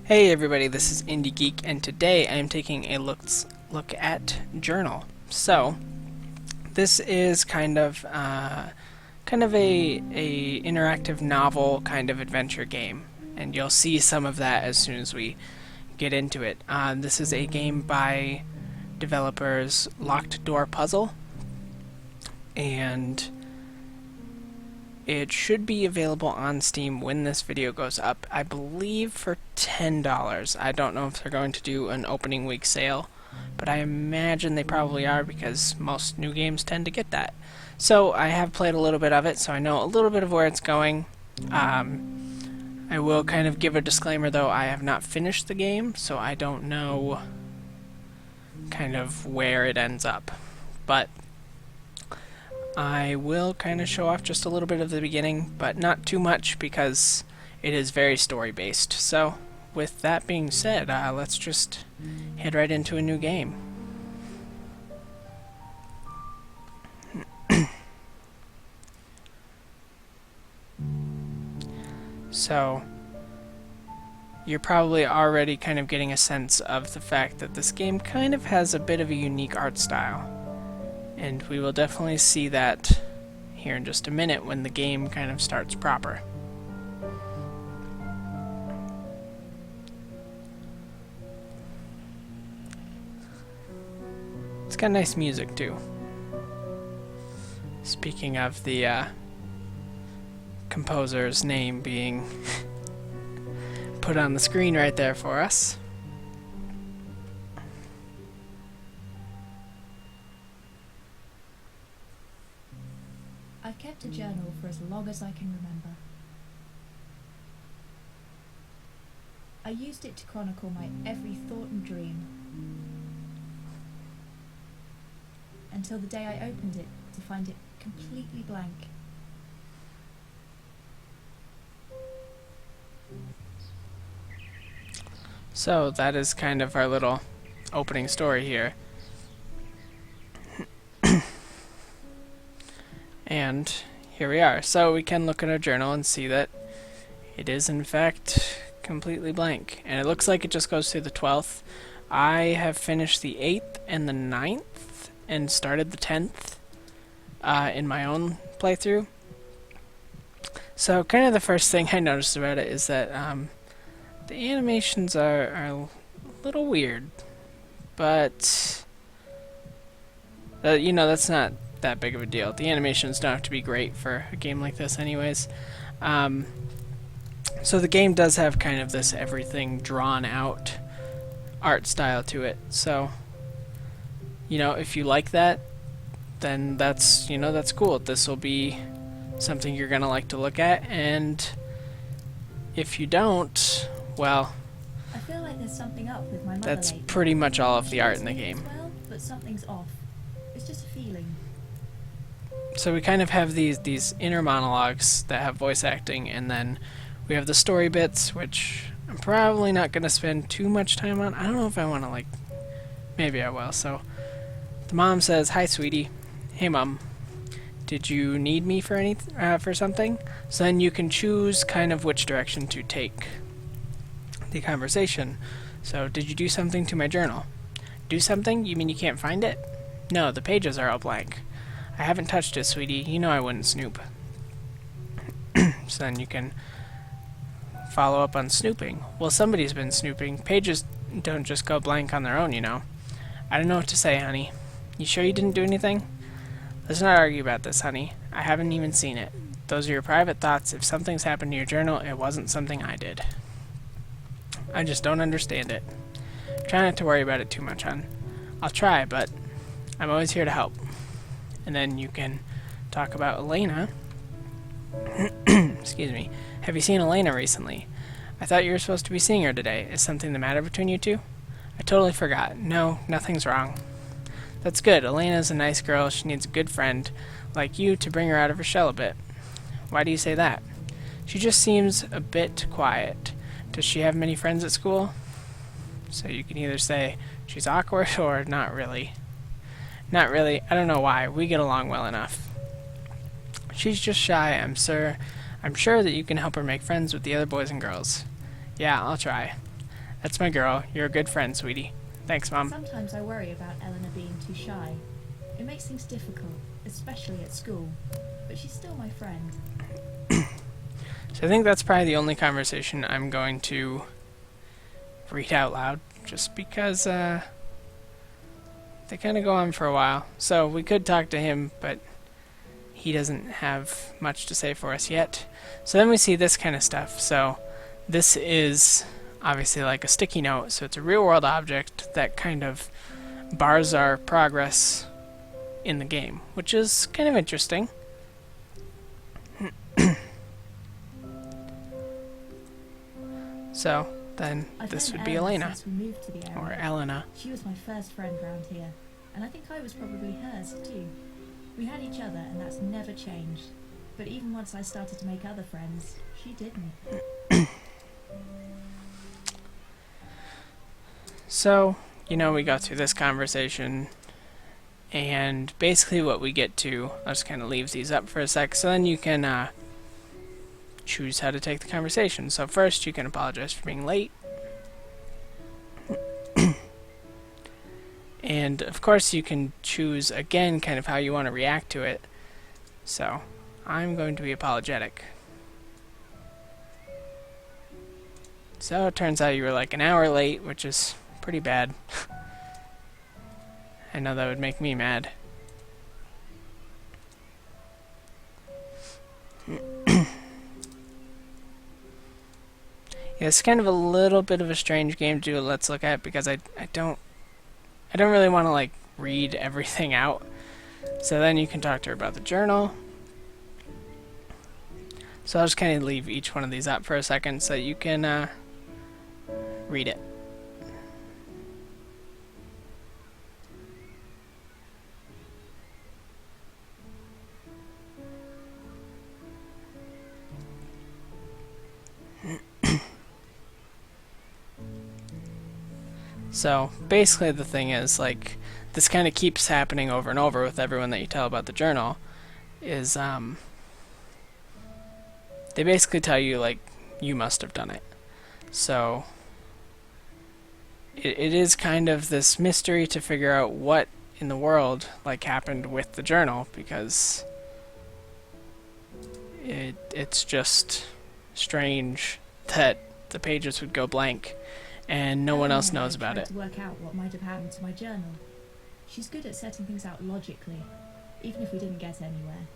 Hey everybody, this is IndieGeek, and today I am taking a look at Journal. So, this is kind of a interactive novel kind of adventure game, and you'll see some of that as soon as we get into it. This is a game by developers Locked Door Puzzle, and it should be available on Steam when this video goes up, I believe for $10. I don't know if they're going to do an opening week sale, but I imagine they probably are because most new games tend to get that. So I have played a little bit of it, so I know a little bit of where it's going. I will kind of give a disclaimer though, I have not finished the game, so I don't know kind of where it ends up. But I will kind of show off just a little bit of the beginning, but not too much because it is very story based. So, with that being said, let's just head right into a new game. So, you're probably already kind of getting a sense of the fact that this game kind of has a bit of a unique art style. And we will definitely see that here in just a minute when the game kind of starts proper. It's got nice music too. Speaking of the composer's name being put on the screen right there for us. I've kept a journal for as long as I can remember. I used it to chronicle my every thought and dream, until the day I opened it to find it completely blank. So that is kind of our little opening story here. And here we are. So we can look at our journal and see that it is in fact completely blank. And it looks like it just goes through the 12th. I have finished the 8th and the 9th and started the 10th in my own playthrough. So kind of the first thing I noticed about it is that the animations are a little weird. But, that's not that big of a deal. The animations don't have to be great for a game like this anyways. So the game does have kind of this everything drawn out art style to it. So, if you like that, then that's cool. This will be something you're gonna like to look at, and if you don't, well, I feel like there's something up with my mother that's lately. pretty much all of the She art likes in the me game. as well, but something's off. It's just a feeling. So we kind of have these inner monologues that have voice acting, and then we have the story bits, which I'm probably not going to spend too much time on. I don't know if I want to, maybe I will. So the mom says, "Hi, sweetie. Hey, Mom. Did you need me for for something?" So then you can choose kind of which direction to take the conversation. So, did you do something to my journal? Do something? You mean you can't find it? No, the pages are all blank. I haven't touched it, sweetie. You know I wouldn't snoop. So then you can follow up on snooping. Well, somebody's been snooping. Pages don't just go blank on their own, I don't know what to say, honey. You sure you didn't do anything? Let's not argue about this, honey. I haven't even seen it. Those are your private thoughts. If something's happened to your journal, it wasn't something I did. I just don't understand it. Try not to worry about it too much, hon. I'll try, but I'm always here to help. And then you can talk about Elena. Excuse me. Have you seen Elena recently? I thought you were supposed to be seeing her today. Is something the matter between you two? I totally forgot. No, nothing's wrong. That's good. Elena's a nice girl. She needs a good friend like you to bring her out of her shell a bit. Why do you say that? She just seems a bit quiet. Does she have many friends at school? So you can either say she's awkward or not really. Not really. I don't know why. We get along well enough. She's just shy, I'm sure that you can help her make friends with the other boys and girls. Yeah, I'll try. That's my girl. You're a good friend, sweetie. Thanks, Mom. Sometimes I worry about Eleanor being too shy. It makes things difficult, especially at school. But she's still my friend. So I think that's probably the only conversation I'm going to read out loud, just because they kind of go on for a while. So we could talk to him, but he doesn't have much to say for us yet. So then we see this kind of stuff. So this is obviously like a sticky note, so it's a real world object that kind of bars our progress in the game, which is kind of interesting. So then this would be Elena, Since we moved to the area. or Elena. She was my first friend round here, and I think I was probably hers too. We had each other, and that's never changed. But even once I started to make other friends, she didn't. So, you know, we got through this conversation, and basically what we get to, I'll just kind of leave these up for a sec, so then you can choose how to take the conversation. So first, you can apologize for being late. And of course, you can choose again kind of how you want to react to it. So I'm going to be apologetic. So it turns out you were like an hour late, which is pretty bad. I know that would make me mad. Yeah, it's kind of a little bit of a strange game to do a Let's Look At, because I don't really want to like read everything out. So then you can talk to her about the journal. So I'll just kind of leave each one of these up for a second so you can read it. So basically the thing is, like, this kind of keeps happening over and over with everyone that you tell about the journal, is they basically tell you, like, you must have done it. So it is kind of this mystery to figure out what in the world like happened with the journal, because it's just strange that the pages would go blank and no one else knows about it. To work out what might have happened to my journal. She's good at setting things out logically, even if we didn't get anywhere.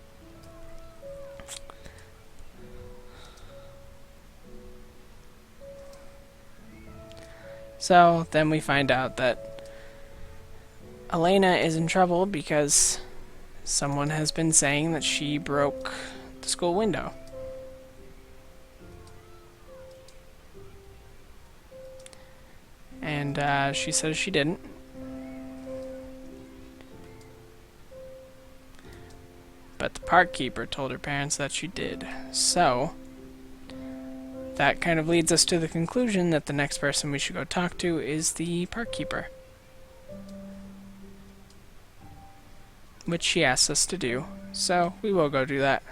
So then we find out that Elena is in trouble because someone has been saying that she broke the school window. And she says she didn't. But the park keeper told her parents that she did. So that kind of leads us to the conclusion that the next person we should go talk to is the park keeper, which she asks us to do. So we will go do that.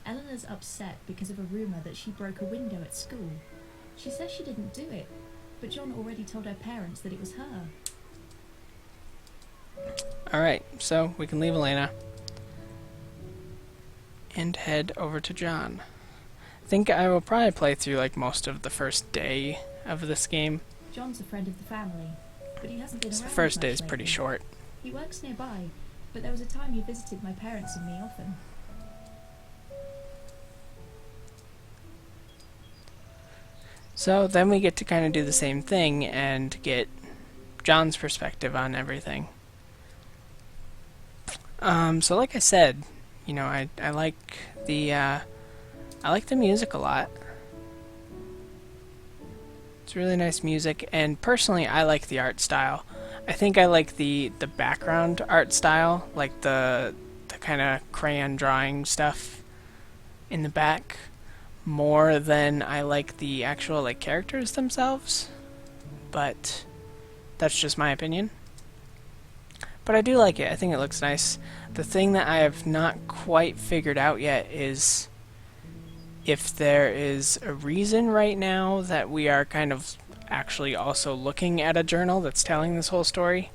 Eleanor's upset because of a rumour that she broke a window at school. She says she didn't do it, but John already told her parents that it was her. Alright, so we can leave Elena and head over to John. I think I will probably play through like most of the first day of this game. John's a friend of the family, but he hasn't been So around the first much day is pretty lately. short. He works nearby, but there was a time he visited my parents and me often. So then we get to kind of do the same thing and get John's perspective on everything. So like I said, you know, I like the music a lot. It's really nice music, and personally I like the art style. I think I like the background art style, like the kind of crayon drawing stuff in the back, more than I like the actual like characters themselves. But that's just my opinion. But I do like it. I think it looks nice. The thing that I have not quite figured out yet is if there is a reason right now that we are kind of actually also looking at a journal that's telling this whole story.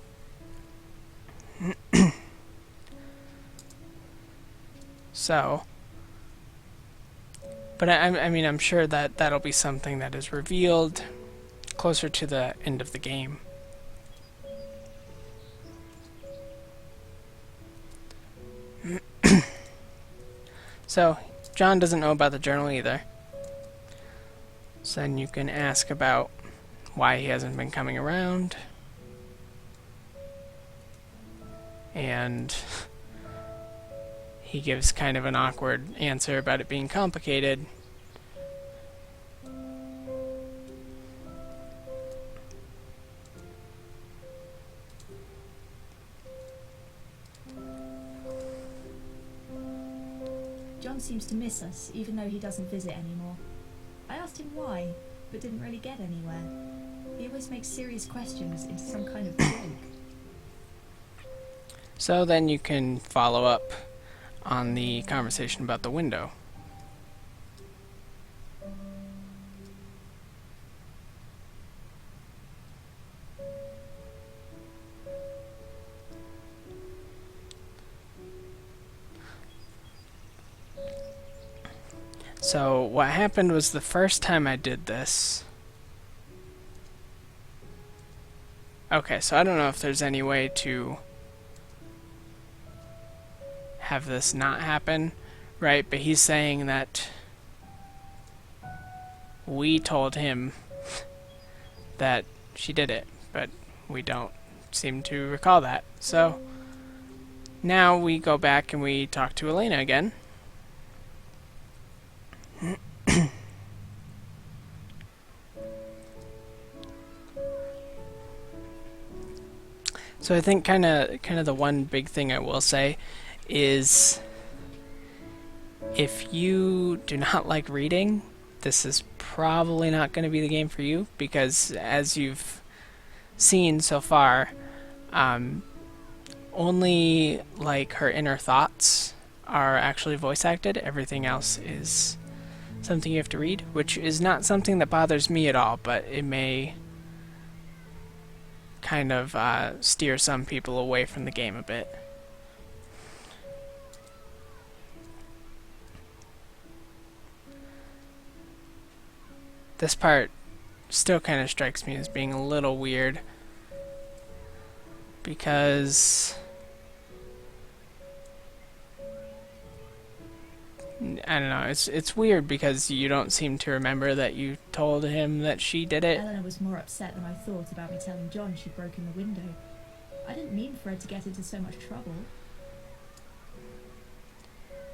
So, but I mean, I'm sure that that'll be something that is revealed closer to the end of the game. So, John doesn't know about the journal either. So then you can ask about why he hasn't been coming around. And he gives kind of an awkward answer about it being complicated. John seems to miss us, even though he doesn't visit anymore. I asked him why, but didn't really get anywhere. He always makes serious questions into some kind of joke. So then you can follow up on the conversation about the window. So what happened was the first time I did this. Okay, so I don't know if there's any way to have this not happen, right? But he's saying that we told him that she did it, but we don't seem to recall that. So now we go back and we talk to Elena again. So I think kind of the one big thing I will say is if you do not like reading, this is probably not going to be the game for you, because as you've seen so far, only like her inner thoughts are actually voice acted. Everything else is something you have to read, which is not something that bothers me at all, but it may kind of steer some people away from the game a bit. This part still kind of strikes me as being a little weird, because I don't know, it's weird because you don't seem to remember that you told him that she did it. Eleanor was more upset than I thought about me telling John she'd broken the window. I didn't mean for her to get into so much trouble.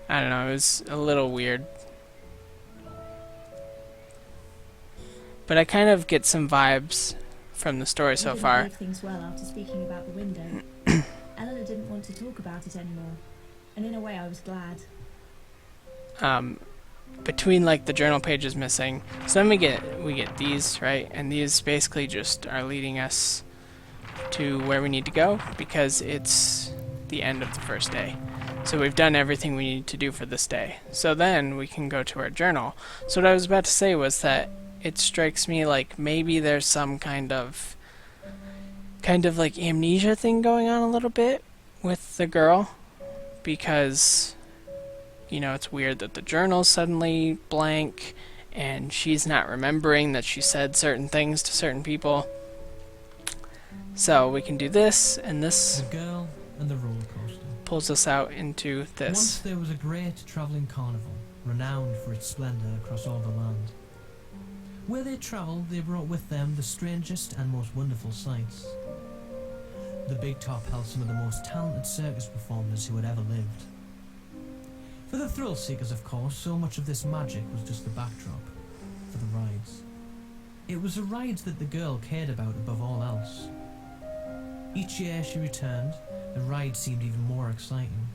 I don't know, it was a little weird. But I kind of get some vibes from the story so far. We didn't leave things well after speaking about the window. Eleanor didn't want to talk about it anymore, and in a way I was glad. Between like the journal pages missing, so then we get these, right, and these basically just are leading us to where we need to go, because it's the end of the first day. So we've done everything we need to do for this day. So then we can go to our journal. So what I was about to say was that it strikes me like maybe there's some kind of like amnesia thing going on a little bit with the girl, because you know, it's weird that the journal's suddenly blank and she's not remembering that she said certain things to certain people. So we can do this, and this The girl and the roller coaster. pulls us out into Once this. there was a great travelling carnival, renowned for its splendour across all the land. Where they travelled, they brought with them the strangest and most wonderful sights. The Big Top held some of the most talented circus performers who had ever lived. For the thrill seekers, of course, so much of this magic was just the backdrop for the rides. It was the rides that the girl cared about above all else. Each year she returned, the ride seemed even more exciting.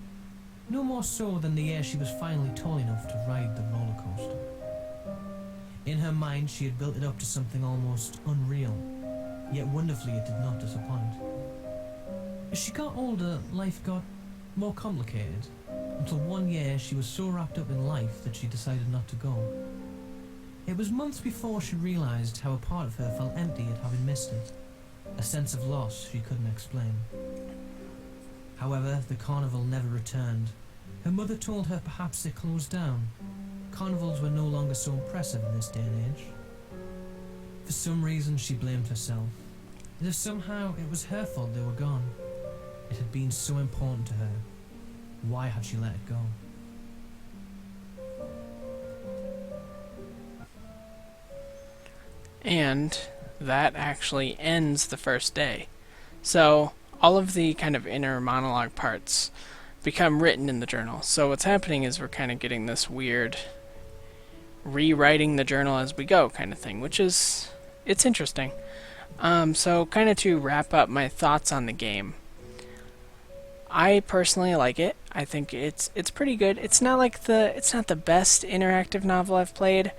No more so than the year she was finally tall enough to ride the roller coaster. In her mind, she had built it up to something almost unreal, yet wonderfully it did not disappoint. As she got older, life got more complicated, until one year she was so wrapped up in life that she decided not to go. It was months before she realised how a part of her felt empty at having missed it, a sense of loss she couldn't explain. However, the carnival never returned. Her mother told her perhaps it closed down. Carnivals were no longer so impressive in this day and age. For some reason she blamed herself, as if somehow it was her fault they were gone. It had been so important to her. Why had she let it go? And that actually ends the first day. So all of the kind of inner monologue parts become written in the journal. So what's happening is we're kind of getting this weird rewriting the journal as we go kind of thing, which is, it's interesting. So kind of to wrap up my thoughts on the game, I personally like it. I think it's pretty good. It's not the best interactive novel I've played,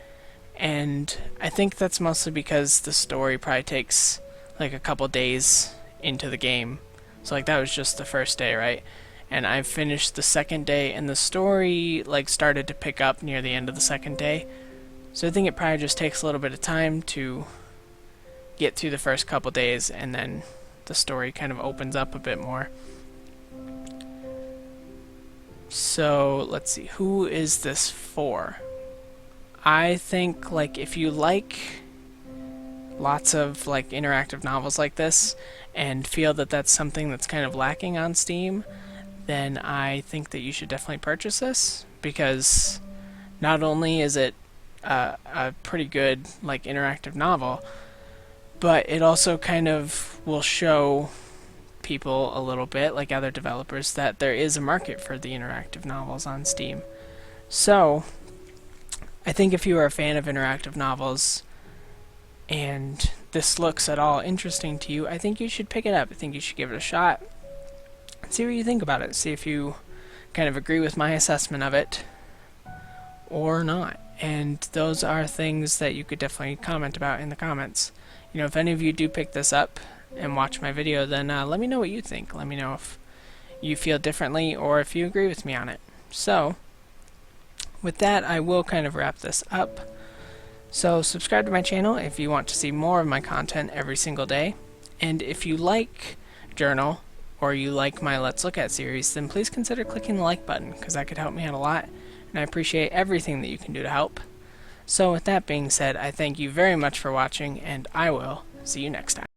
and I think that's mostly because the story probably takes like a couple days into the game. So like that was just the first day, right? And I finished the second day, and the story like started to pick up near the end of the second day. So I think it probably just takes a little bit of time to get through the first couple days, and then the story kind of opens up a bit more. So let's see, who is this for? I think like if you like lots of like interactive novels like this and feel that that's something that's kind of lacking on Steam, then I think that you should definitely purchase this, because not only is it a pretty good like interactive novel, but it also kind of will show people a little bit, like other developers, that there is a market for the interactive novels on Steam. So I think if you are a fan of interactive novels and this looks at all interesting to you, I think you should pick it up. I think you should give it a shot. See what you think about it. See if you kind of agree with my assessment of it or not. And those are things that you could definitely comment about in the comments. You know, if any of you do pick this up and watch my video, then let me know what you think. Let me know if you feel differently or if you agree with me on it. So, with that, I will kind of wrap this up. So, subscribe to my channel if you want to see more of my content every single day. And if you like Journal, or you like my Let's Look At series, then please consider clicking the like button, because that could help me out a lot, and I appreciate everything that you can do to help. So with that being said, I thank you very much for watching, and I will see you next time.